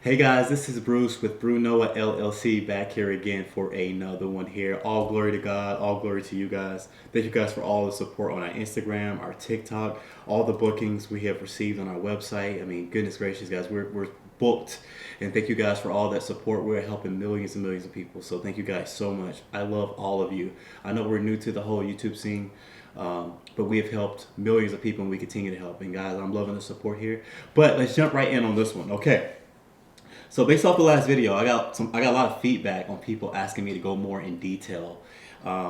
Hey guys, this is Bruce with Brew Noah LLC back here again for another one here. All glory to God, all glory to you guys. Thank you guys for all the support on our Instagram, our TikTok, all the bookings we have received on our website. I mean, goodness gracious guys, we're booked. And thank you guys for all that support. We're helping millions and millions of people. So thank you guys so much. I love all of you. I know we're new to the whole YouTube scene. But we have helped millions of people and we continue to help. And guys, I'm loving the support here. But let's jump right in on this one. Okay. So based off the last video, I got a lot of feedback on people asking me to go more in detail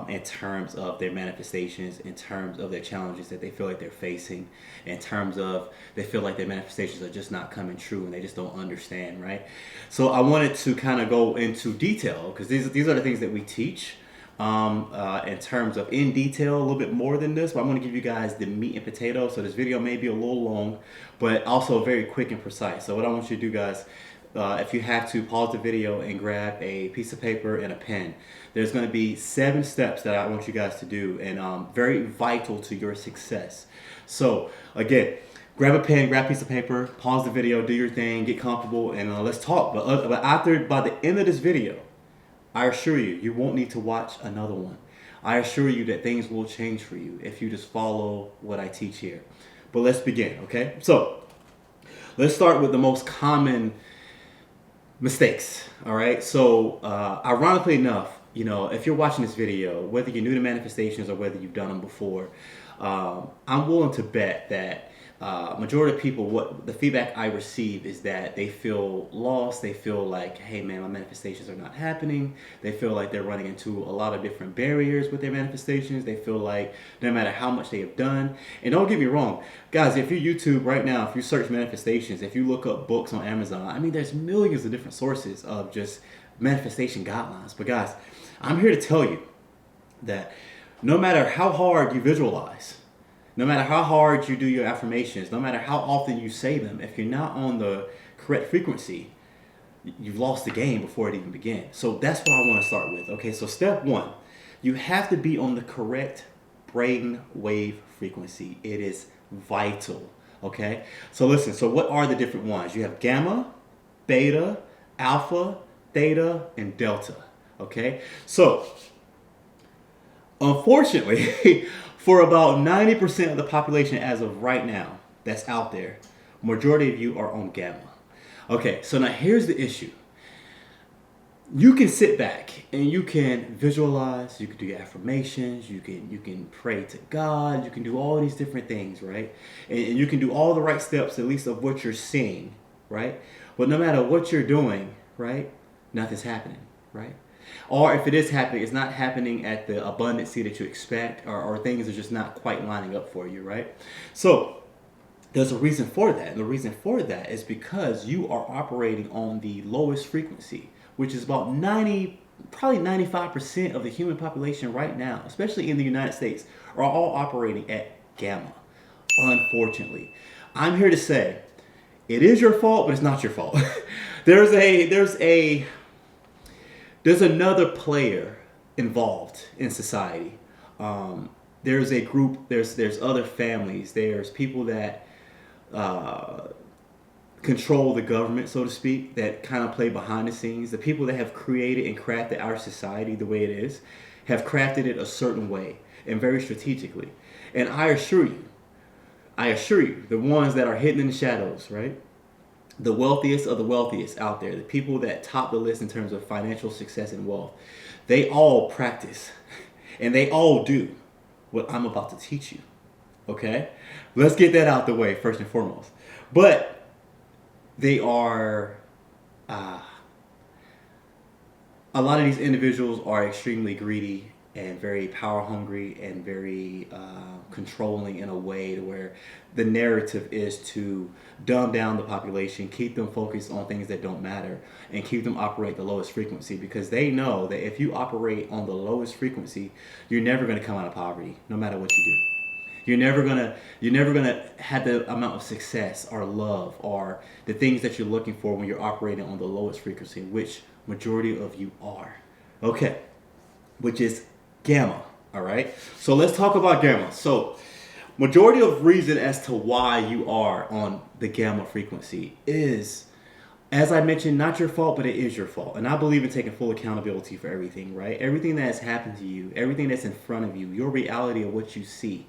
in terms of their manifestations, in terms of their challenges that they feel like they're facing, in terms of they feel like their manifestations are just not coming true and they just don't understand, right? So I wanted to kind of go into detail because these are the things that we teach in terms of in detail, a little bit more than this, but I'm going to give you guys the meat and potatoes. So this video may be a little long, but also very quick and precise. So what I want you to do, guys, if you have to, pause the video and grab a piece of paper and a pen. There's going to be 7 steps that I want you guys to do, and very vital to your success. So again, grab a pen, grab a piece of paper, pause the video, do your thing, get comfortable, and let's talk. But by the end of this video, I assure you, you won't need to watch another one. I assure you that things will change for you if you just follow what I teach here. But let's begin, okay? So let's start with the most common mistakes. All right. So ironically enough, you know, if you're watching this video, whether you're new to manifestations or whether you've done them before, I'm willing to bet that majority of people, what the feedback I receive is that they feel lost. They feel like, hey man, my manifestations are not happening. They feel like they're running into a lot of different barriers with their manifestations. They feel like no matter how much they have done, and don't get me wrong, guys, if you YouTube right now, if you search manifestations, if you look up books on Amazon, I mean, there's millions of different sources of just manifestation guidelines. But guys, I'm here to tell you that no matter how hard you visualize, no matter how hard you do your affirmations, no matter how often you say them, if you're not on the correct frequency, you've lost the game before it even begins. So that's what I want to start with. Okay, so step 1, you have to be on the correct brain wave frequency. It is vital. Okay, so listen, so what are the different ones? You have gamma, beta, alpha, theta, and delta. Okay, so unfortunately, for about 90% of the population as of right now that's out there, majority of you are on gamma. Okay, so now here's the issue. You can sit back and you can visualize, you can do your affirmations, you can pray to God, you can do all these different things, right? And you can do all the right steps, at least of what you're seeing, right? But no matter what you're doing, right, nothing's happening, right? Or if it is happening, it's not happening at the abundancy that you expect, or things are just not quite lining up for you, right? So there's a reason for that. And the reason for that is because you are operating on the lowest frequency, which is about 90, probably 95% of the human population right now, especially in the United States, are all operating at gamma, unfortunately. I'm here to say it is your fault, but it's not your fault. There's another player involved in society. There's a group, there's other families, there's people that control the government, so to speak, that kind of play behind the scenes. The people that have created and crafted our society the way it is, have crafted it a certain way and very strategically. And I assure you, the ones that are hidden in the shadows, right? The wealthiest of the wealthiest out there, the people that top the list in terms of financial success and wealth, they all practice and they all do what I'm about to teach you. Okay? Let's get that out the way first and foremost. But they are, a lot of these individuals are extremely greedy and very power hungry and very controlling in a way to where the narrative is to dumb down the population, keep them focused on things that don't matter, and keep them operate the lowest frequency, because they know that if you operate on the lowest frequency, you're never going to come out of poverty, no matter what you do. You're never gonna have the amount of success or love or the things that you're looking for when you're operating on the lowest frequency, which majority of you are. Okay, which is gamma. All right, so let's talk about gamma. So majority of reason as to why you are on the gamma frequency is As I mentioned, not your fault, but it is your fault. And I believe in taking full accountability for everything, right? Everything that has happened to you, everything that's in front of you, your reality of what you see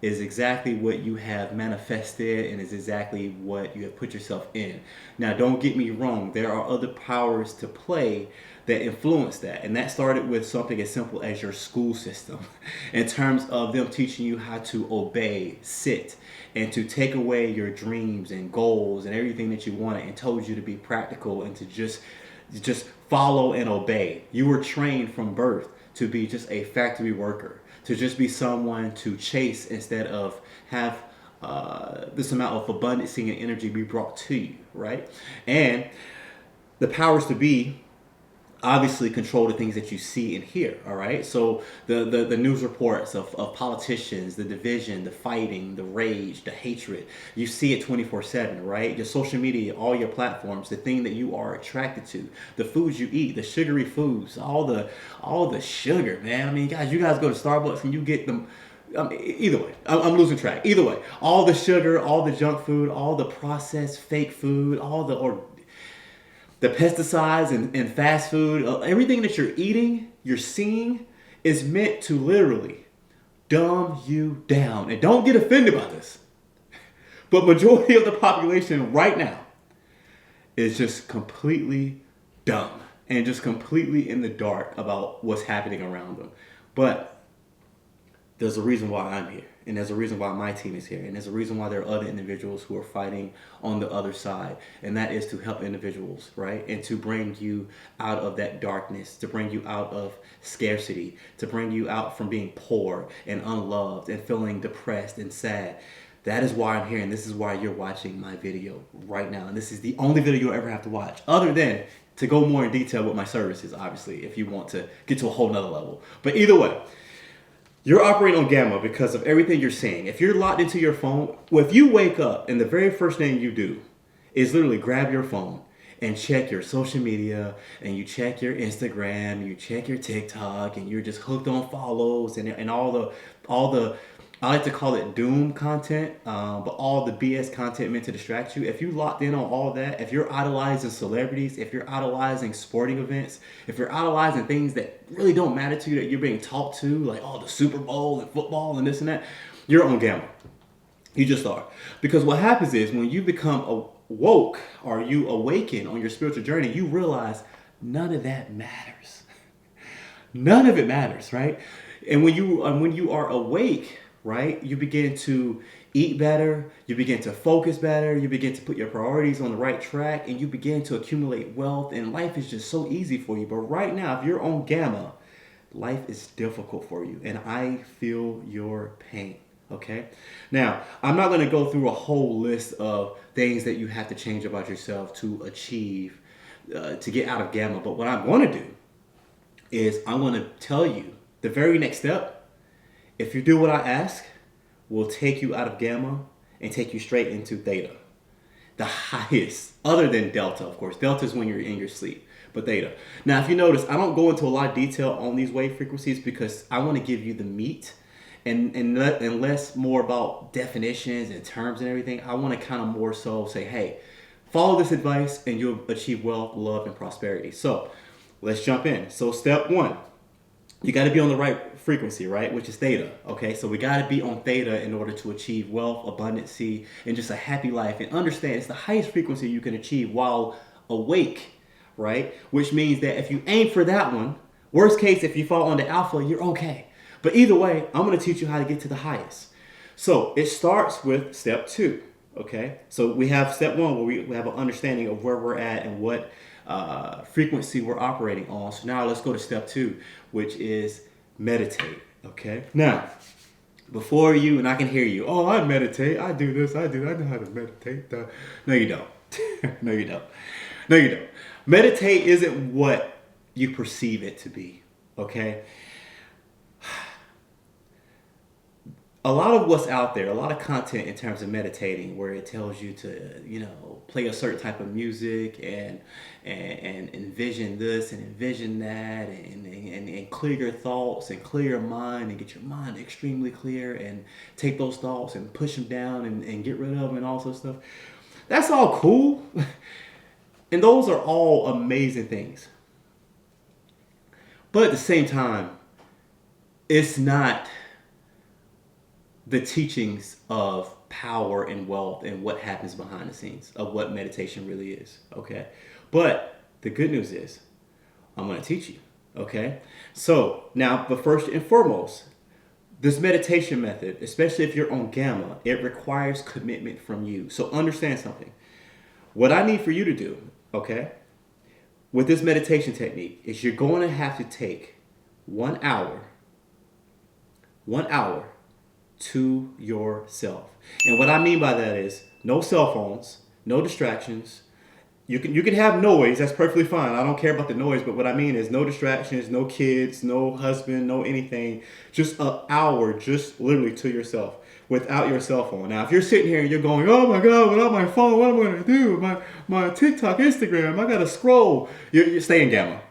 is exactly what you have manifested and is exactly what you have put yourself in. Now, don't get me wrong, there are other powers to play that influence that. And that started with something as simple as your school system, in terms of them teaching you how to obey, sit, and to take away your dreams and goals and everything that you wanted and told you to be practical and to just follow and obey. You were trained from birth to be just a factory worker, to just be someone to chase instead of have this amount of abundance and energy be brought to you, right? And the powers to be obviously control the things that you see and hear. All right, so the news reports of politicians, the division, the fighting, the rage, the hatred, you see it 24/7, right? Your social media, all your platforms, the thing that you are attracted to, the foods you eat, the sugary foods, all the sugar, man. I mean, guys, you guys go to Starbucks and you get them. Either way, I'm losing track. Either way, all the sugar, all the junk food, all the processed fake food, all the pesticides and fast food, everything that you're eating, you're seeing, is meant to literally dumb you down. And don't get offended by this, but majority of the population right now is just completely dumb and just completely in the dark about what's happening around them. But there's a reason why I'm here, and there's a reason why my team is here, and there's a reason why there are other individuals who are fighting on the other side, and that is to help individuals, right? And to bring you out of that darkness, to bring you out of scarcity, to bring you out from being poor and unloved and feeling depressed and sad. That is why I'm here, and this is why you're watching my video right now. And this is the only video you'll ever have to watch, other than to go more in detail with my services, obviously, if you want to get to a whole nother level. But either way, you're operating on gamma because of everything you're seeing. If you're locked into your phone, well, if you wake up and the very first thing you do is literally grab your phone and check your social media, and you check your Instagram, you check your TikTok, and you're just hooked on follows and all the I like to call it doom content, but all the BS content meant to distract you. If you locked in on all that, if you're idolizing celebrities, if you're idolizing sporting events, if you're idolizing things that really don't matter to you, that you're being taught to, like, oh, the Super Bowl and football and this and that, you're on gamma. You just are. Because what happens is when you become woke or you awaken on your spiritual journey, you realize none of that matters. None of it matters, right? And when you are awake, right, you begin to eat better, you begin to focus better, you begin to put your priorities on the right track, and you begin to accumulate wealth, and life is just so easy for you. But right now, if you're on gamma, life is difficult for you, and I feel your pain. Okay? Now, I'm not going to go through a whole list of things that you have to change about yourself to achieve, to get out of gamma, but what I'm going to do is I'm going to tell you the very next step. If you do what I ask, will take you out of gamma and take you straight into theta. The highest, other than delta, of course. Delta is when you're in your sleep, but theta. Now, if you notice, I don't go into a lot of detail on these wave frequencies because I want to give you the meat and less more about definitions and terms and everything. I want to kind of more so say, hey, follow this advice and you'll achieve wealth, love, and prosperity. So let's jump in. So step one. You got to be on the right frequency, right? Which is theta. Okay, so we got to be on theta in order to achieve wealth, abundancy, and just a happy life. And understand it's the highest frequency you can achieve while awake, right? Which means that if you aim for that one, worst case, if you fall on the alpha, you're okay. But either way, I'm going to teach you how to get to the highest. So it starts with step two. Okay, so we have step one where we have an understanding of where we're at and what frequency we're operating on. So now let's go to step two, which is meditate. Okay, now before you, and I can hear you, oh, I meditate, I do this, I know how to meditate. No, you don't. No, you don't. No, you don't. Meditate isn't what you perceive it to be. Okay, a lot of what's out there, a lot of content in terms of meditating, where it tells you to, play a certain type of music and envision this and envision that and clear your thoughts and clear your mind and get your mind extremely clear and take those thoughts and push them down and get rid of them and all sorts of stuff. That's all cool. And those are all amazing things. But at the same time, it's not the teachings of power and wealth and what happens behind the scenes of what meditation really is. Okay. But the good news is I'm going to teach you. Okay. So now, but first and foremost, this meditation method, especially if you're on gamma, it requires commitment from you. So understand something. What I need for you to do, okay, with this meditation technique is you're going to have to take 1 hour to yourself. And what I mean by that is no cell phones, no distractions. You can have noise, that's perfectly fine. I don't care about the noise, but what I mean is no distractions, no kids, no husband, no anything. Just an hour, just literally to yourself without your cell phone. Now, if you're sitting here and you're going, oh my God, without my phone, what am I going to do? My TikTok, Instagram, I got to scroll. You're staying gamma.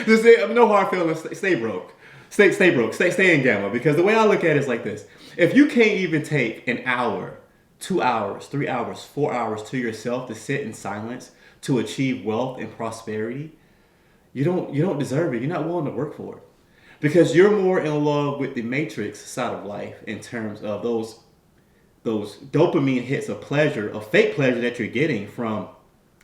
Just no hard feelings, stay broke. Stay broke. Stay in gamma. Because the way I look at it is like this. If you can't even take an hour, 2 hours, 3 hours, 4 hours to yourself to sit in silence to achieve wealth and prosperity, you don't deserve it. You're not willing to work for it. Because you're more in love with the matrix side of life in terms of those dopamine hits of pleasure, of fake pleasure that you're getting from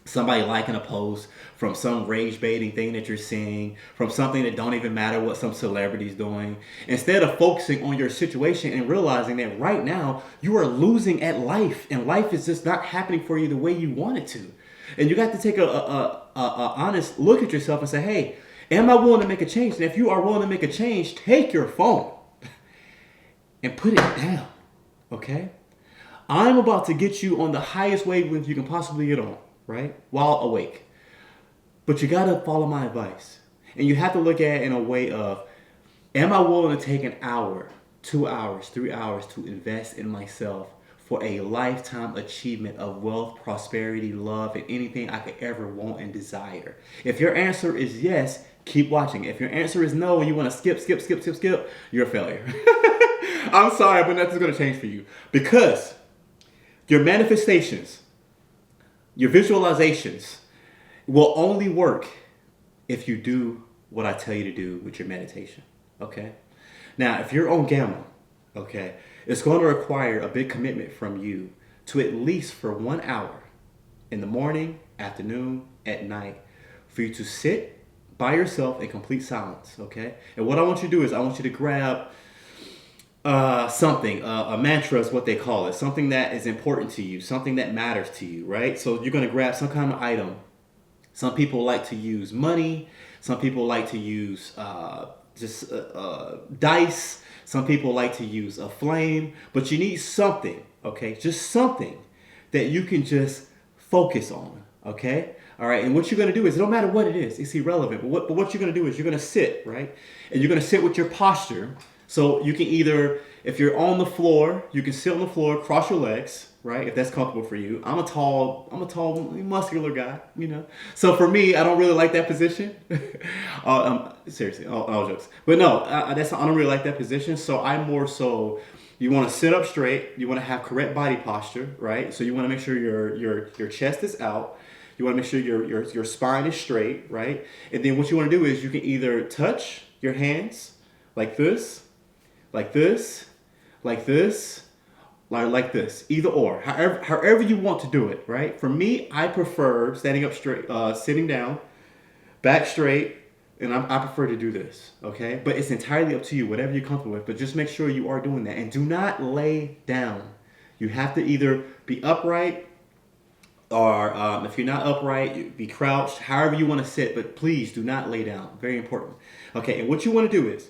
somebody liking a post, from some rage baiting thing that you're seeing, from something that don't even matter what some celebrity's doing. Instead of focusing on your situation and realizing that right now you are losing at life and life is just not happening for you the way you want it to. And you got to take a honest look at yourself and say, hey, am I willing to make a change? And if you are willing to make a change, take your phone and put it down, okay? I'm about to get you on the highest wavelength you can possibly get on, right? While awake. But you got to follow my advice. And you have to look at it in a way of, am I willing to take an hour, 2 hours, 3 hours to invest in myself for a lifetime achievement of wealth, prosperity, love, and anything I could ever want and desire? If your answer is yes, keep watching. If your answer is no and you want to skip, you're a failure. I'm sorry, but nothing's going to change for you. Because your manifestations, your visualizations will only work if you do what I tell you to do with your meditation, okay? Now, if you're on gamma, okay, it's going to require a big commitment from you to at least for 1 hour in the morning, afternoon, at night, for you to sit by yourself in complete silence, okay? And what I want you to do is I want you to grab something, a mantra is what they call it, something that is important to you, something that matters to you, right? So you're going to grab some kind of item. Some people like to use money. Some people like to use dice. Some people like to use a flame. But you need something, okay? Just something that you can just focus on, okay? All right, and what you're going to do is, it don't matter what it is. It's irrelevant. But what you're going to do is you're going to sit, right? And you're going to sit with your posture. So you can either, if you're on the floor, you can sit on the floor, cross your legs, right? If that's comfortable for you. I'm a tall, muscular guy, you know. So for me, I don't really like that position. Seriously, all jokes. But no, I don't really like that position. So I'm more so, you want to sit up straight. You want to have correct body posture, right? So you want to make sure your chest is out. You want to make sure your spine is straight, right? And then what you want to do is you can either touch your hands like this, like this, like this, like this, either or, however you want to do it, right? For me, I prefer standing up straight, sitting down, back straight, and I prefer to do this, okay? But it's entirely up to you, whatever you're comfortable with, but just make sure you are doing that. And do not lay down. You have to either be upright, or if you're not upright, be crouched, however you want to sit, but please do not lay down. Very important. Okay, and what you want to do is,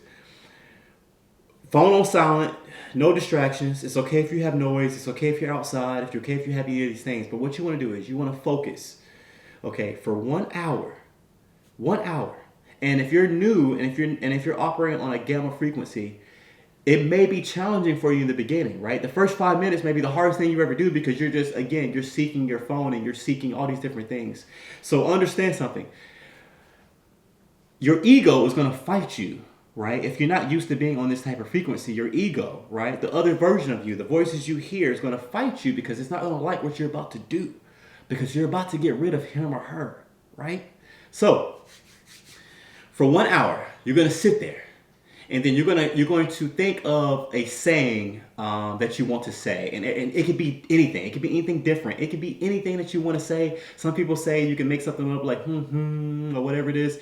phone on silent, no distractions. It's okay if you have noise. It's okay if you're outside. It's okay if you have any of these things. But what you want to do is you want to focus, okay, for 1 hour. 1 hour. And if you're new and if you're operating on a gamma frequency, it may be challenging for you in the beginning, right? The first 5 minutes may be the hardest thing you ever do because you're seeking your phone and you're seeking all these different things. So understand something. Your ego is going to fight you, right? If you're not used to being on this type of frequency, your ego, right? The other version of you, the voices you hear is going to fight you because it's not going to like what you're about to do. because you're about to get rid of him or her, right? So for 1 hour, you're going to sit there. And then you're going to think of a saying that you want to say, and it could be anything. It could be anything different. It could be anything that you want to say. Some people say you can make something up like or whatever it is.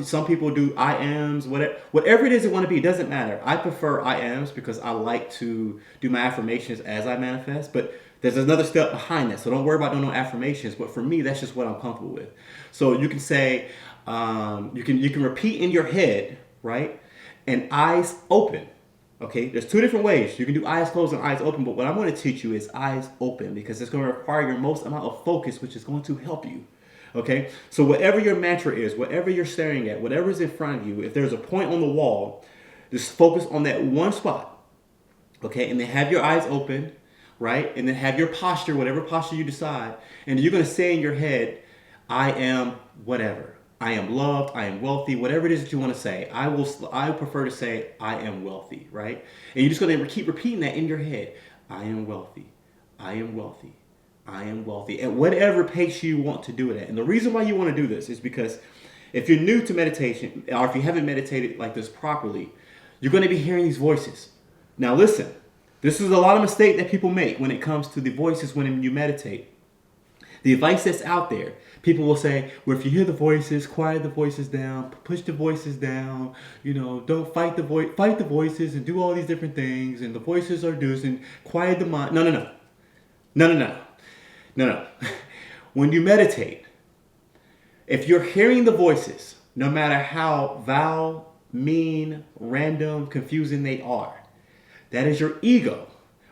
Some people do I ams, whatever it is you want to be. It doesn't matter. I prefer I ams because I like to do my affirmations as I manifest. But there's another step behind that, so don't worry about doing no affirmations. But for me, that's just what I'm comfortable with. So you can say you can repeat in your head, right? And eyes open. Okay, there's two different ways. You can do eyes closed and eyes open, but what I'm going to teach you is eyes open because it's going to require your most amount of focus, which is going to help you. Okay, so whatever your mantra is, whatever you're staring at, whatever is in front of you, if there's a point on the wall, just focus on that one spot. Okay, and then have your eyes open, right? And then have your posture, whatever posture you decide, and you're going to say in your head, I am whatever. I am loved, I am wealthy, whatever it is that you want to say. I prefer to say I am wealthy, right? And you're just going to keep repeating that in your head. I am wealthy. I am wealthy. I am wealthy. At whatever pace you want to do it at. And the reason why you want to do this is because if you're new to meditation, or if you haven't meditated like this properly, you're going to be hearing these voices. Now listen, this is a lot of mistake that people make when it comes to the voices when you meditate. The advice that's out there, people will say, well, if you hear the voices, quiet the voices down, push the voices down, don't fight the voices and do all these different things, and the voices are doing, and quiet the mind. No. When you meditate, if you're hearing the voices, no matter how vile, mean, random, confusing they are, that is your ego.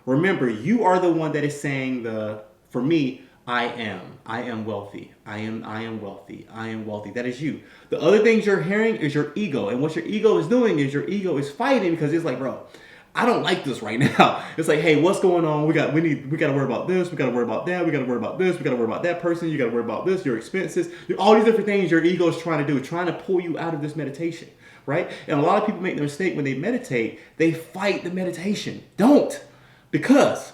Remember, you are the one that is saying for me, I am wealthy. I am wealthy. I am wealthy. That is you. The other things you're hearing is your ego. And what your ego is doing is your ego is fighting because it's like, bro, I don't like this right now. It's like, hey, what's going on? We got to worry about this. We got to worry about that. We got to worry about this. We got to worry about that person. You got to worry about this, your expenses, all these different things your ego is trying to do, trying to pull you out of this meditation, right? And a lot of people make the mistake when they meditate, they fight the meditation. Don't. Because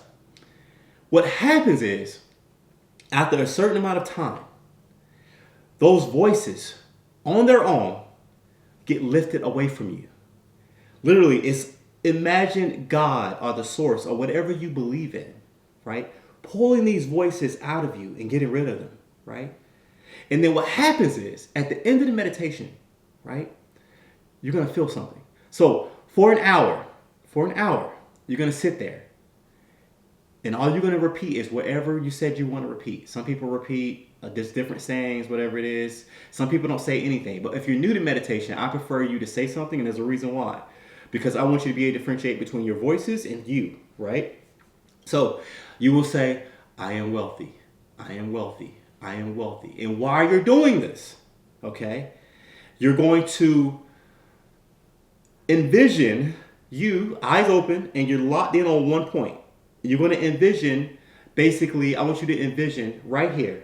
what happens is, after a certain amount of time, those voices on their own get lifted away from you. Literally, it's imagine God or the source or whatever you believe in, right? Pulling these voices out of you and getting rid of them, right? And then what happens is, at the end of the meditation, right, you're going to feel something. So for an hour, you're going to sit there. And all you're going to repeat is whatever you said you want to repeat. Some people repeat just different sayings, whatever it is. Some people don't say anything. But if you're new to meditation, I prefer you to say something, and there's a reason why. Because I want you to be able to differentiate between your voices and you, right? So you will say, I am wealthy. I am wealthy. I am wealthy. And while you're doing this, okay, you're going to envision you, eyes open, and you're locked in on one point. You're going to envision, basically, I want you to envision right here,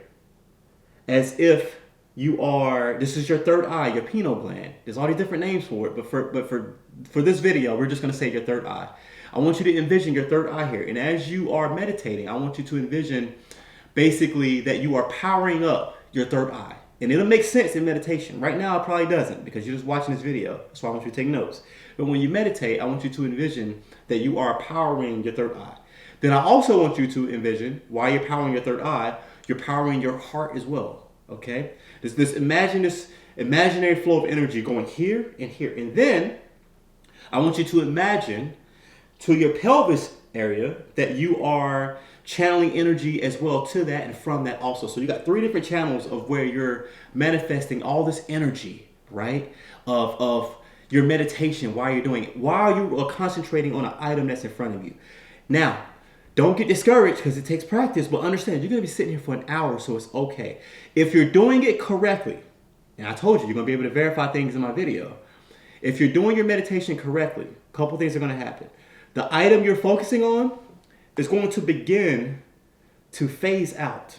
as if you are, this is your third eye, your pineal gland. There's all these different names for it, but for this video, we're just going to say your third eye. I want you to envision your third eye here. And as you are meditating, I want you to envision basically that you are powering up your third eye. And it'll make sense in meditation. Right now, it probably doesn't because you're just watching this video. That's why I want you to take notes. But when you meditate, I want you to envision that you are powering your third eye. Then I also want you to envision, while you're powering your third eye, you're powering your heart as well, okay? Imagine this imaginary flow of energy going here and here. And then I want you to imagine to your pelvis area that you are channeling energy as well to that and from that also. So you got 3 different channels of where you're manifesting all this energy, right? Of your meditation while you're doing it, while you are concentrating on an item that's in front of you. Now, don't get discouraged because it takes practice, but understand you're going to be sitting here for an hour, so it's okay. If you're doing it correctly, and I told you, you're going to be able to verify things in my video. If you're doing your meditation correctly, a couple things are going to happen. The item you're focusing on is going to begin to phase out.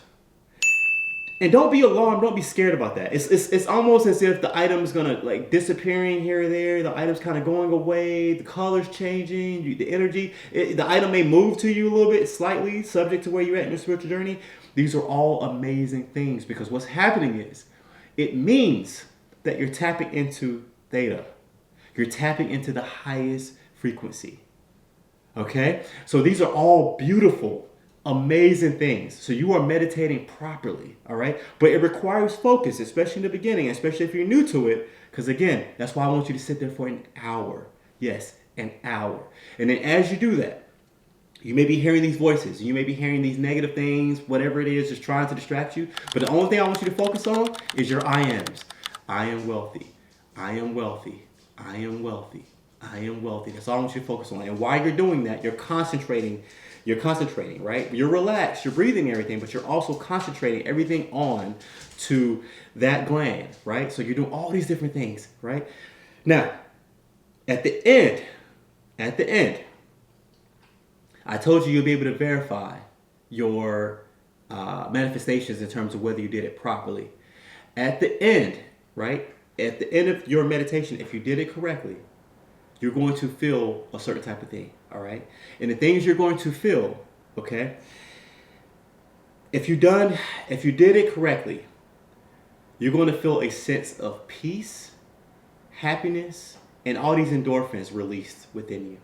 And don't be alarmed, don't be scared about that. It's almost as if the item's gonna like disappearing here or there, the item's kind of going away, the color's changing, the energy, the item may move to you a little bit, slightly, subject to where you're at in your spiritual journey, These are all amazing things because what's happening is it means that you're tapping into theta. You're tapping into the highest frequency. Okay? So these are all beautiful, amazing things. So you are meditating properly, all right? But it requires focus, especially in the beginning, especially if you're new to it. Because again, that's why I want you to sit there for an hour. Yes, an hour. And then as you do that, you may be hearing these voices. You may be hearing these negative things, whatever it is, just trying to distract you. But the only thing I want you to focus on is your I ams. I am wealthy. I am wealthy. I am wealthy. I am wealthy. That's all I want you to focus on. And while you're doing that, you're concentrating, right? You're relaxed, you're breathing everything, but you're also concentrating everything on to that gland, right? So you're doing all these different things, right? Now, at the end, I told you you'll be able to verify your manifestations in terms of whether you did it properly. At the end, right? At the end of your meditation, if you did it correctly, you're going to feel a certain type of thing, all right? And the things you're going to feel, okay? If you did it correctly, you're going to feel a sense of peace, happiness, and all these endorphins released within you.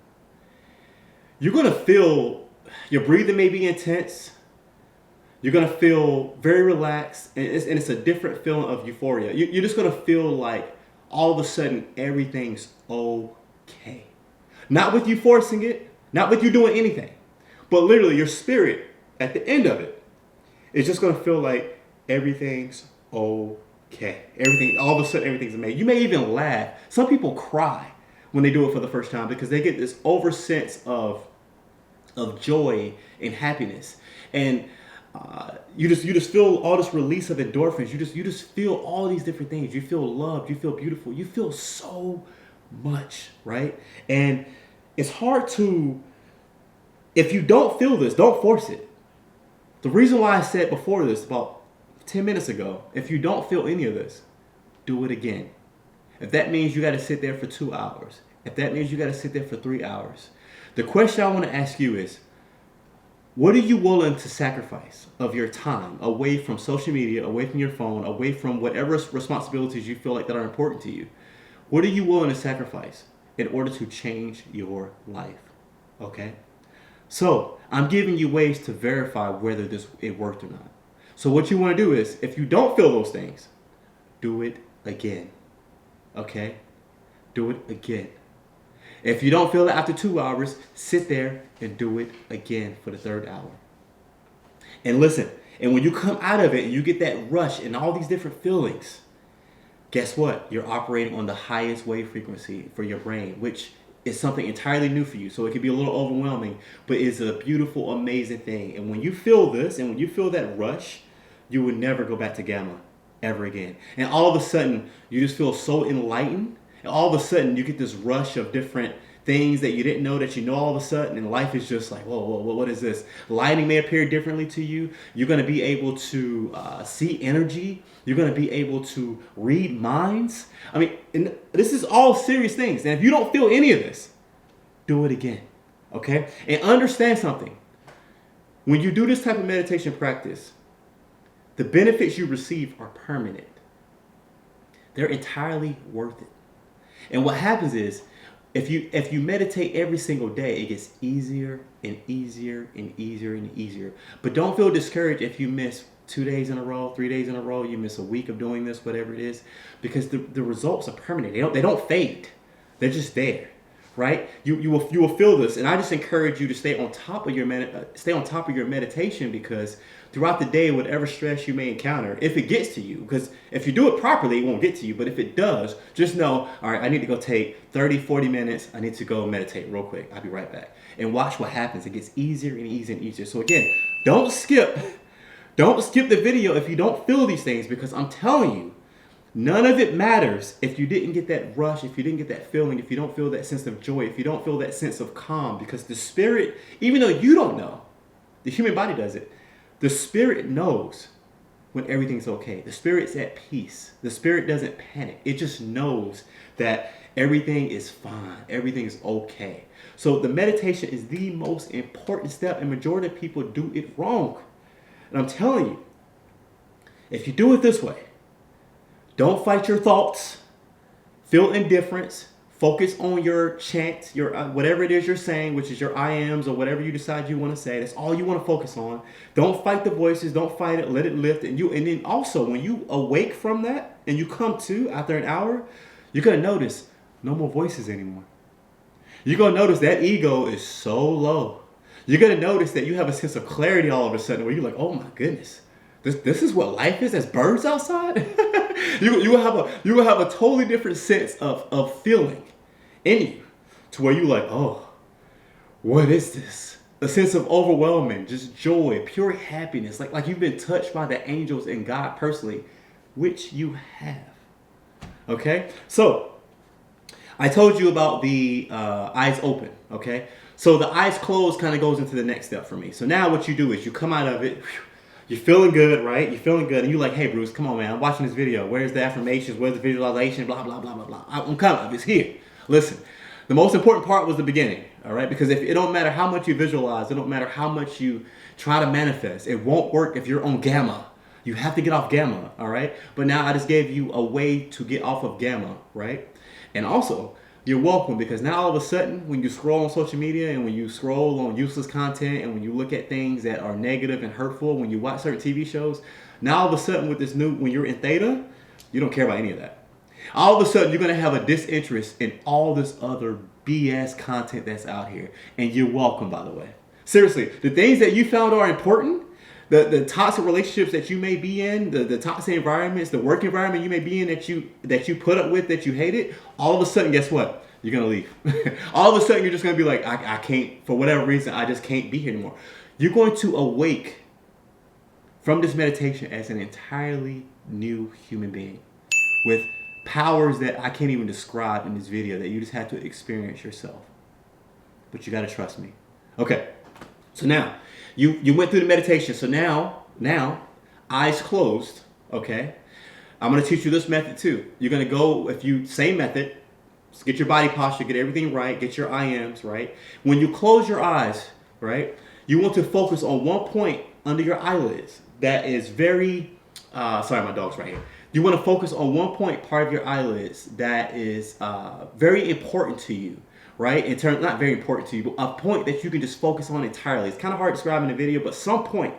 You're going to feel, your breathing may be intense. You're going to feel very relaxed, and it's a different feeling of euphoria. You're just going to feel like all of a sudden everything's okay. Not with you forcing it, not with you doing anything, but literally your spirit at the end of it is just going to feel like everything's okay. Everything, all of a sudden everything's amazing. You may even laugh. Some people cry when they do it for the first time because they get this over sense of joy and happiness. And you just feel all this release of endorphins. You just feel all these different things. You feel loved. You feel beautiful. You feel so much, right? And it's hard to, if you don't feel this, don't force it. The reason why I said before this, about 10 minutes ago, if you don't feel any of this, do it again. If that means you got to sit there for 2 hours, if that means you got to sit there for 3 hours, the question I want to ask you is, what are you willing to sacrifice of your time away from social media, away from your phone, away from whatever responsibilities you feel like that are important to you? What are you willing to sacrifice in order to change your life? Okay? So I'm giving you ways to verify whether it worked or not. So what you want to do is, if you don't feel those things, do it again. Okay? Do it again. If you don't feel it after 2 hours, sit there and do it again for the third hour. And listen, and when you come out of it and you get that rush and all these different feelings, guess what? You're operating on the highest wave frequency for your brain, which is something entirely new for you. So it can be a little overwhelming, but it's a beautiful, amazing thing. And when you feel this and when you feel that rush, you would never go back to gamma ever again. And all of a sudden, you just feel so enlightened. And all of a sudden, you get this rush of different things that you didn't know that you know all of a sudden, and life is just like, whoa, what is this? Lighting may appear differently to you. You're going to be able to see energy. You're going to be able to read minds. I mean, and this is all serious things. And if you don't feel any of this, do it again, okay? And understand something. When you do this type of meditation practice, the benefits you receive are permanent. They're entirely worth it. And what happens is, if you meditate every single day, it gets easier and easier and easier and easier. But don't feel discouraged if you miss 2 days in a row, 3 days in a row, you miss a week of doing this, whatever it is, because the results are permanent. They don't fade. They're just there, right? You will feel this, and I just encourage you to stay on top of your meditation, because throughout the day, whatever stress you may encounter, if it gets to you, because if you do it properly, it won't get to you. But if it does, just know, all right, I need to go take 30, 40 minutes. I need to go meditate real quick. I'll be right back. And watch what happens. It gets easier and easier and easier. So again, don't skip the video if you don't feel these things, because I'm telling you, none of it matters if you didn't get that rush, if you didn't get that feeling, if you don't feel that sense of joy, if you don't feel that sense of calm, because the spirit, even though you don't know, the human body does it. The spirit knows when everything's okay. The spirit's at peace. The spirit doesn't panic. It just knows that everything is fine. Everything is okay. So the meditation is the most important step, and majority of people do it wrong. And I'm telling you, if you do it this way, don't fight your thoughts, feel indifference, focus on your chant, your whatever it is you're saying, which is your I ams or whatever you decide you want to say. That's all you want to focus on. Don't fight the voices. Don't fight it. Let it lift. And then also when you awake from that and you come to after an hour, you're gonna notice no more voices anymore. You're gonna notice that ego is so low. You're gonna notice that you have a sense of clarity all of a sudden where you're like, oh my goodness, this is what life is. There's birds outside. you will have a totally different sense of feeling in you to where you're like, oh, what is this? A sense of overwhelming, just joy, pure happiness, like you've been touched by the angels and God personally, which you have. Okay, so I told you about the eyes open. Okay, so the eyes closed kind of goes into the next step for me. So now what you do is you come out of it. You're feeling good, right? You're feeling good. And you're like, hey, Bruce, come on, man. I'm watching this video. Where's the affirmations? Where's the visualization? Blah, blah, blah, blah, blah. I'm coming. It's here. Listen, the most important part was the beginning, all right? Because if it don't matter how much you visualize, it don't matter how much you try to manifest. It won't work if you're on gamma. You have to get off gamma, all right? But now I just gave you a way to get off of gamma, right? And also, you're welcome, because now all of a sudden when you scroll on social media and when you scroll on useless content and when you look at things that are negative and hurtful, when you watch certain TV shows, now all of a sudden with this new, when you're in theta, you don't care about any of that. All of a sudden you're going to have a disinterest in all this other BS content that's out here. And you're welcome, by the way. Seriously, the things that you found are important, the toxic relationships that you may be in, the toxic environments, the work environment you may be in that you put up with, that you hated, all of a sudden, guess what? You're going to leave. All of a sudden, you're just going to be like, I can't, for whatever reason, I just can't be here anymore. You're going to awake from this meditation as an entirely new human being with powers that I can't even describe in this video, that you just have to experience yourself. But you got to trust me. Okay, so now, you went through the meditation. So now, eyes closed, okay? I'm going to teach you this method too. You're going to go, same method, get your body posture, get everything right, get your I ams, right? When you close your eyes, right, you want to focus on one point under your eyelids that is very, sorry, my dog's right here. You want to focus on one point, part of your eyelids, that is very important to you. Right? In terms, not very important to you, but a point that you can just focus on entirely. It's kind of hard to describe in the video, but some point,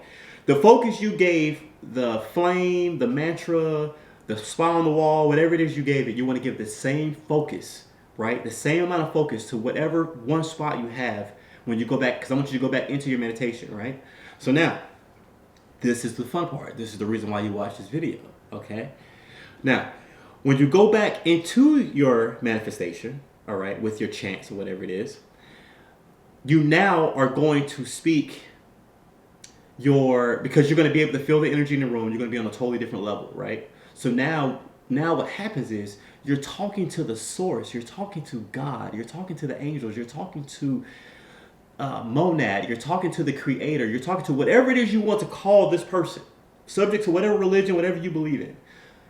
the focus you gave, the flame, the mantra, the spot on the wall, whatever it is you gave it, you want to give the same focus, right? The same amount of focus to whatever one spot you have when you go back, because I want you to go back into your meditation, right? So now, this is the fun part. This is the reason why you watch this video, okay? Now, when you go back into your manifestation, all right, with your chants or whatever it is, you now are going to speak because you're going to be able to feel the energy in the room. You're going to be on a totally different level, right? So now what happens is you're talking to the source. You're talking to God. You're talking to the angels. You're talking to Monad. You're talking to the creator. You're talking to whatever it is you want to call this person, subject to whatever religion, whatever you believe in.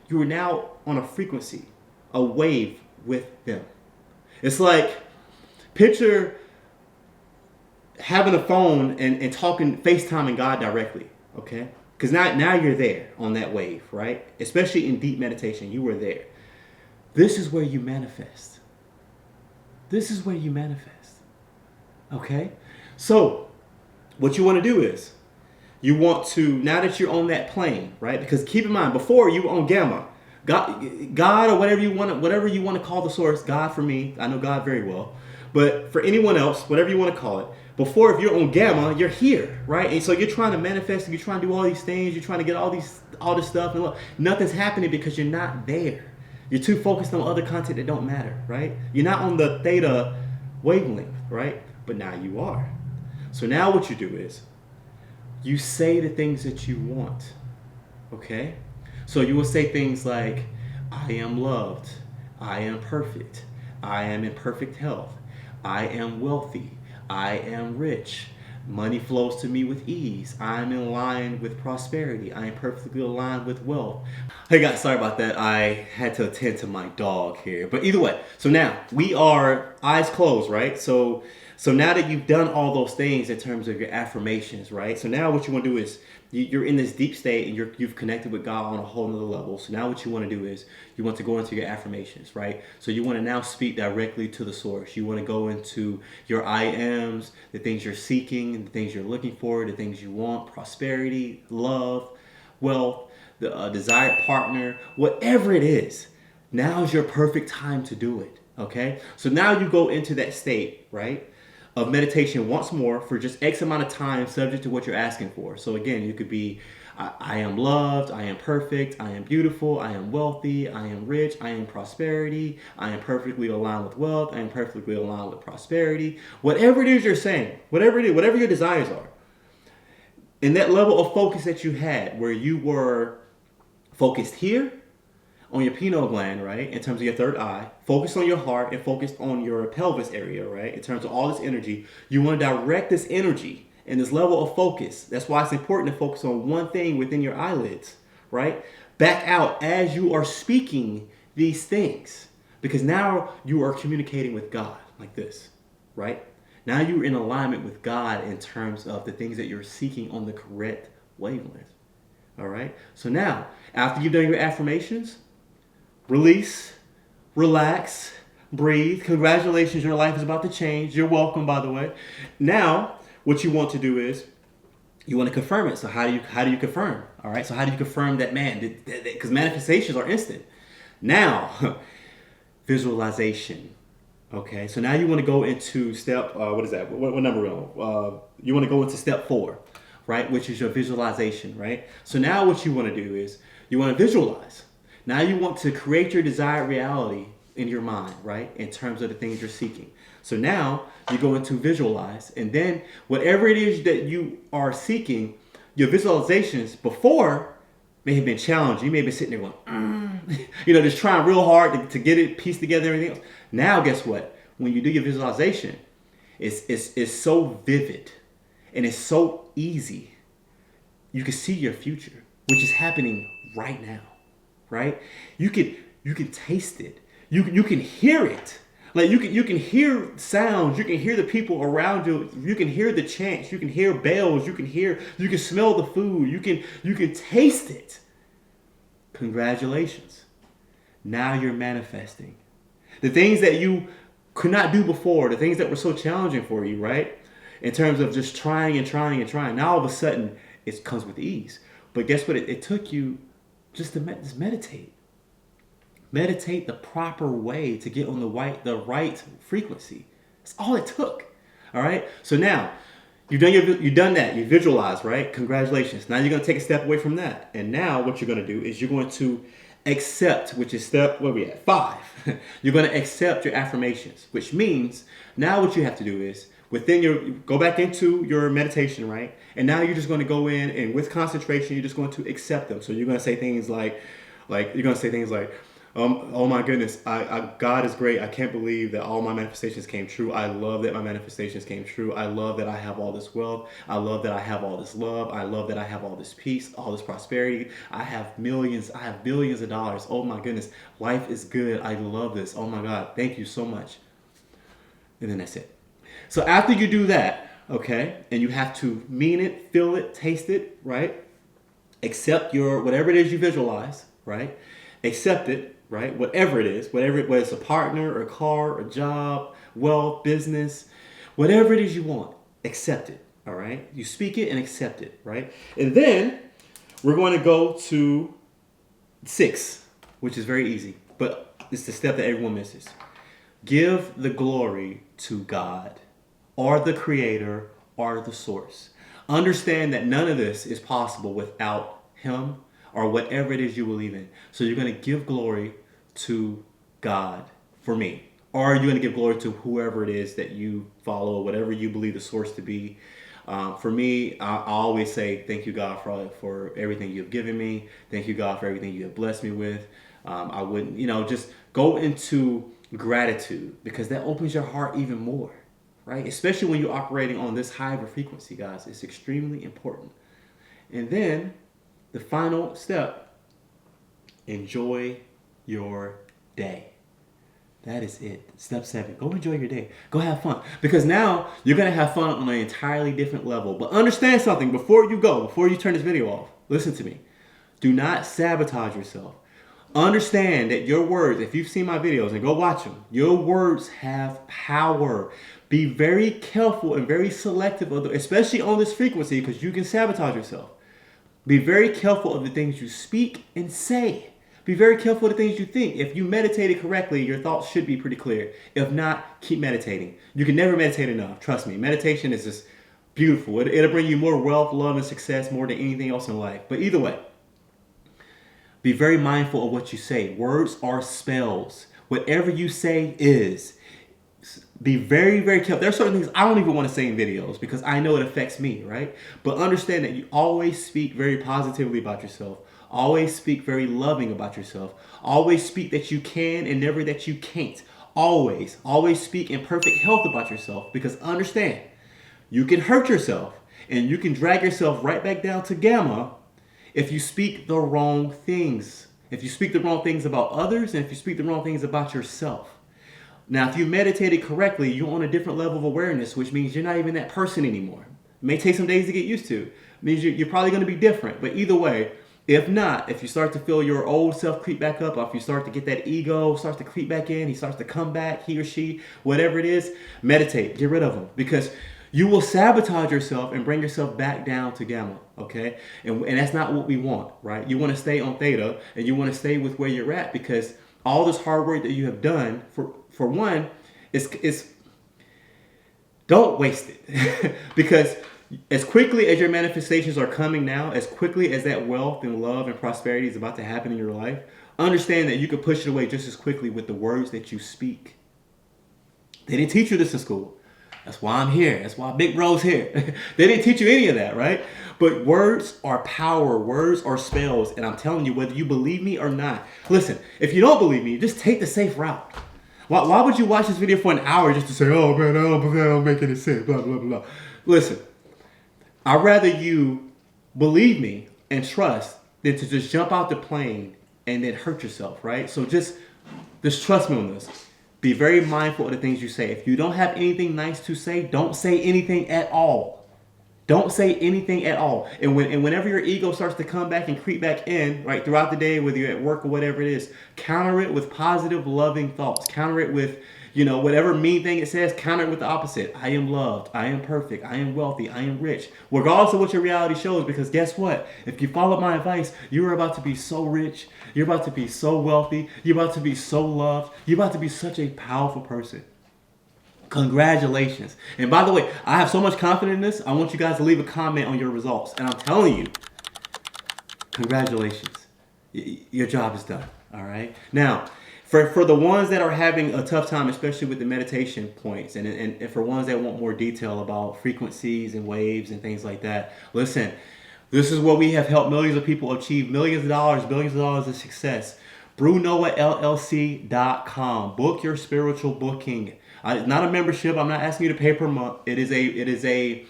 You are now on a frequency, a wave with them. It's like, picture having a phone and talking, FaceTiming God directly, okay? Because now you're there on that wave, right? Especially in deep meditation, you were there. This is where you manifest. This is where you manifest, okay? So, what you want to do is, you want to, now that you're on that plane, right? Because keep in mind, before you were on gamma, God or whatever you want to call the source. God for me, I know God very well, but for anyone else, whatever you want to call it. Before, if you're on gamma, you're here, right? And so you're trying to manifest, and you're trying to do all these things. You're trying to get all this stuff, and look, nothing's happening because you're not there. You're too focused on other content that don't matter, right? You're not on the theta wavelength, right? But now you are. So now what you do is you say the things that you want, okay? So you will say things like, I am loved, I am perfect, I am in perfect health, I am wealthy, I am rich, money flows to me with ease, I am in line with prosperity, I am perfectly aligned with wealth. Hey guys, sorry about that, I had to attend to my dog here. But either way, so now we are eyes closed, right? So So now that you've done all those things in terms of your affirmations, right? So now what you want to do is you're in this deep state and you've connected with God on a whole nother level. So now what you want to do is you want to go into your affirmations, right? So you want to now speak directly to the source. You want to go into your I ams, the things you're seeking, the things you're looking for, the things you want, prosperity, love, wealth, the desired partner, whatever it is. Now's your perfect time to do it. Okay? So now you go into that state, right? Of meditation once more for just X amount of time, subject to what you're asking for. So again, you could be, I am loved, I am perfect, I am beautiful, I am wealthy, I am rich, I am prosperity, I am perfectly aligned with wealth, I am perfectly aligned with prosperity. Whatever it is you're saying, whatever it is, whatever your desires are, in that level of focus that you had, where you were focused here on your pineal gland, right, in terms of your third eye, focused on your heart and focused on your pelvis area, right, in terms of all this energy, you want to direct this energy and this level of focus. That's why it's important to focus on one thing within your eyelids, right, back out as you are speaking these things, because now you are communicating with God like this, right? Now you're in alignment with God in terms of the things that you're seeking on the correct wavelength. All right? So now, after you've done your affirmations, release, relax, breathe. Congratulations, your life is about to change. You're welcome, by the way. Now, what you want to do is you want to confirm it. So how do you confirm? All right? So how do you confirm that, man? Because manifestations are instant. Now, visualization. Okay, so now you want to go into step, what is that? What number are we on? You want to go into step 4, right? Which is your visualization, right? So now what you want to do is you want to visualize. Now you want to create your desired reality in your mind, right? In terms of the things you're seeking. So now you go into visualize, and then whatever it is that you are seeking, your visualizations before may have been challenging. You may have been sitting there going, just trying real hard to get it pieced together and everything else. Now, guess what? When you do your visualization, it's so vivid and it's so easy. You can see your future, which is happening right now, right? You can taste it. You can hear it. Like you can hear sounds. You can hear the people around you. You can hear the chants. You can hear bells. You can smell the food. You can taste it. Congratulations. Now you're manifesting. The things that you could not do before, the things that were so challenging for you, right? In terms of just trying and trying and trying. Now all of a sudden, it comes with ease. But guess what? It took you just to just meditate. Meditate the proper way to get on the right frequency. That's all it took. All right? So now, you've done that. You visualize, right? Congratulations. Now you're going to take a step away from that. And now what you're going to do is you're going to accept, which is step, where we at? 5. You're going to accept your affirmations, which means now what you have to do is go back into your meditation, right? And now you're just going to go in and with concentration, you're just going to accept them. So you're going to say things like oh my goodness, God is great. I can't believe that all my manifestations came true. I love that my manifestations came true. I love that I have all this wealth. I love that I have all this love. I love that I have all this peace, all this prosperity. I have millions. I have billions of dollars. Oh my goodness, life is good. I love this. Oh my God, thank you so much. And then that's it. So after you do that, okay, and you have to mean it, feel it, taste it, right? Accept whatever it is you visualize, right? Accept it. Right? Whatever it is, whether it's a partner, a car, a job, wealth, business, whatever it is you want, accept it. All right? You speak it and accept it. Right? And then we're going to go to 6, which is very easy, but it's the step that everyone misses. Give the glory to God, or the creator, or the source. Understand that none of this is possible without Him or whatever it is you believe in. So you're going to give glory to God for me. Or you're going to give glory to whoever it is that you follow, whatever you believe the source to be. For me, I always say, thank you, God, for everything you've given me. Thank you, God, for everything you have blessed me with. I wouldn't, just go into gratitude, because that opens your heart even more, right? Especially when you're operating on this high of a frequency, guys. It's extremely important. And then the final step, enjoy your day. That is it. Step 7. Go enjoy your day. Go have fun. Because now you're going to have fun on an entirely different level. But understand something before you go, before you turn this video off. Listen to me. Do not sabotage yourself. Understand that your words, if you've seen my videos and go watch them, your words have power. Be very careful and very selective, especially on this frequency, because you can sabotage yourself. Be very careful of the things you speak and say. Be very careful of the things you think. If you meditated correctly, your thoughts should be pretty clear. If not, keep meditating. You can never meditate enough. Trust me. Meditation is just beautiful. It'll bring you more wealth, love, and success more than anything else in life. But either way, be very mindful of what you say. Words are spells. Whatever you say is. Be very, very careful. There are certain things I don't even want to say in videos because I know it affects me, right? But understand that you always speak very positively about yourself. Always speak very loving about yourself. Always speak that you can and never that you can't. Always. Always speak in perfect health about yourself because understand, you can hurt yourself and you can drag yourself right back down to gamma if you speak the wrong things. If you speak the wrong things about others and if you speak the wrong things about yourself. Now, if you meditated correctly, you're on a different level of awareness, which means you're not even that person anymore. It may take some days to get used to. It means you're probably going to be different. But either way, if not, if you start to feel your old self creep back up, or if you start to get that ego starts to creep back in, he starts to come back, he or she, whatever it is, meditate, get rid of them. Because you will sabotage yourself and bring yourself back down to gamma, okay? And that's not what we want, right? You want to stay on theta, and you want to stay with where you're at because all this hard work that you have done, for one, is don't waste it. Because as quickly as your manifestations are coming now, as quickly as that wealth and love and prosperity is about to happen in your life, understand that you can push it away just as quickly with the words that you speak. They didn't teach you this in school. That's why I'm here. That's why Big Bro's here. They didn't teach you any of that, right? But words are power. Words are spells. And I'm telling you, whether you believe me or not, listen, if you don't believe me, just take the safe route. Why would you watch this video for an hour just to say, oh man, that don't make any sense, blah, blah, blah. Listen, I'd rather you believe me and trust than to just jump out the plane and then hurt yourself, right? So just trust me on this. Be very mindful of the things you say. If you don't have anything nice to say, don't say anything at all. Don't say anything at all. And whenever your ego starts to come back and creep back in, right, throughout the day, whether you're at work or whatever it is, counter it with positive, loving thoughts. Counter it with, whatever mean thing it says, counter it with the opposite. I am loved. I am perfect. I am wealthy. I am rich. Regardless of what your reality shows, because guess what? If you follow my advice, you are about to be so rich. You're about to be so wealthy. You're about to be so loved. You're about to be such a powerful person. Congratulations. And by the way, I have so much confidence in this. I want you guys to leave a comment on your results. And I'm telling you, congratulations. Your job is done. All right. Now, for the ones that are having a tough time, especially with the meditation points, and for ones that want more detail about frequencies and waves and things like that, listen, this is where we have helped millions of people achieve millions of dollars, billions of dollars of success. BrunoahLLC.com. Book your spiritual booking. It's not a membership. I'm not asking you to pay per month. It is a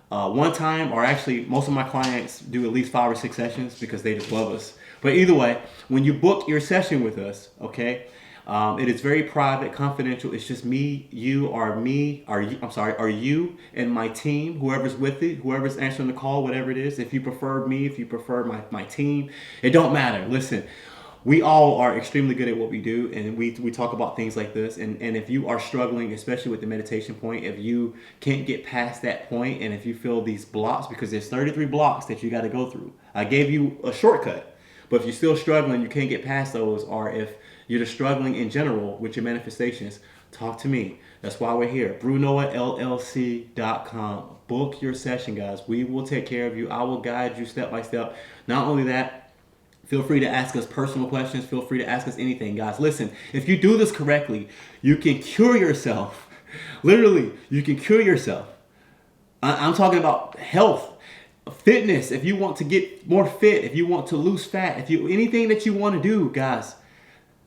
one time, or actually most of my clients do at least 5 or 6 sessions because they just love us. But either way, when you book your session with us, okay, it is very private, confidential. It's just me, you, or you and my team, whoever's with it, whoever's answering the call, whatever it is. If you prefer me, if you prefer my team, it don't matter. Listen. We all are extremely good at what we do, and we talk about things like this. And if you are struggling, especially with the meditation point, if you can't get past that point, and if you feel these blocks, because there's 33 blocks that you got to go through. I gave you a shortcut, but if you're still struggling, you can't get past those, or if you're just struggling in general with your manifestations, talk to me. That's why we're here. BrunoahLLC.com. Book your session, guys. We will take care of you. I will guide you step by step. Not only that, feel free to ask us personal questions. Feel free to ask us anything, guys. Listen, if you do this correctly, you can cure yourself. Literally, you can cure yourself. I'm talking about health, fitness. If you want to get more fit, if you want to lose fat, anything that you want to do, guys,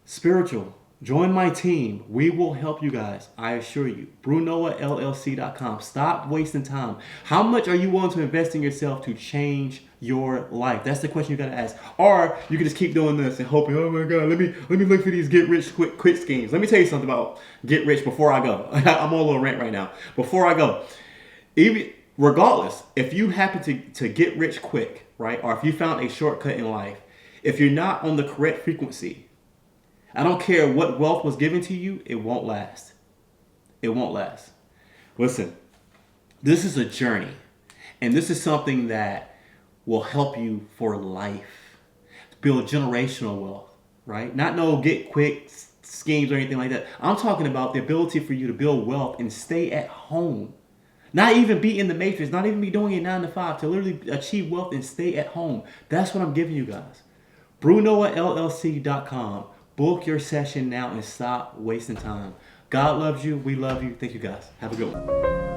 spiritual. Join my team. We will help you guys. I assure you. BrunoahLLC.com. Stop wasting time. How much are you willing to invest in yourself to change your life? That's the question you gotta ask. Or you can just keep doing this and hoping, oh my God, let me look for these get rich quick schemes. Let me tell you something about get rich before I go. I'm on a little rant right now. Before I go, even regardless, if you happen to get rich quick, right, or if you found a shortcut in life, if you're not on the correct frequency, I don't care what wealth was given to you, it won't last. It won't last. Listen, this is a journey, and this is something that will help you for life. Build generational wealth, right? Not no get quick schemes or anything like that. I'm talking about the ability for you to build wealth and stay at home. Not even be in the matrix, not even be doing a 9 to 5, to literally achieve wealth and stay at home. That's what I'm giving you guys. BrunoaLLC.com. Book your session now and stop wasting time. God loves you. We love you. Thank you guys. Have a good one.